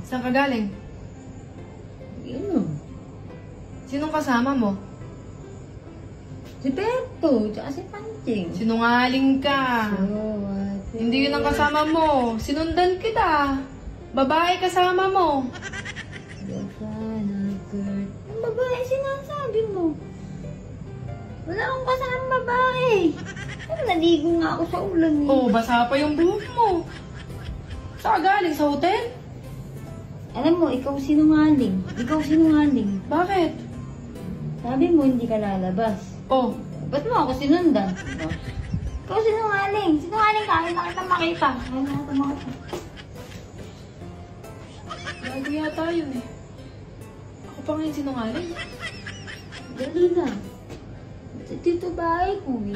Saan ka galing? Yun. Sinong kasama mo? Si Berto, tsaka si Panching. Sinungaling ka. Hindi yun ang kasama mo. Sinundan kita. Babae kasama mo. Ang babae sinasabi mo. Wala akong kasama babae. Ay, naligo nga ako sa ulan eh. Oh, basa pa yung buhok mo. Saan ka galing? Sa hotel? Alam mo, ikaw sinungaling. Ikaw sinungaling. Bakit? Sabi mo hindi ka lalabas. Oh, Ba't mo ako sinundan? Ikaw sinungaling. Sinungaling ka. Ayaw na kita makita. Ayaw na kita makita. bago yata yun eh. Ako pa ngayon sinungaling. Dali na. Dito bahay ko eh.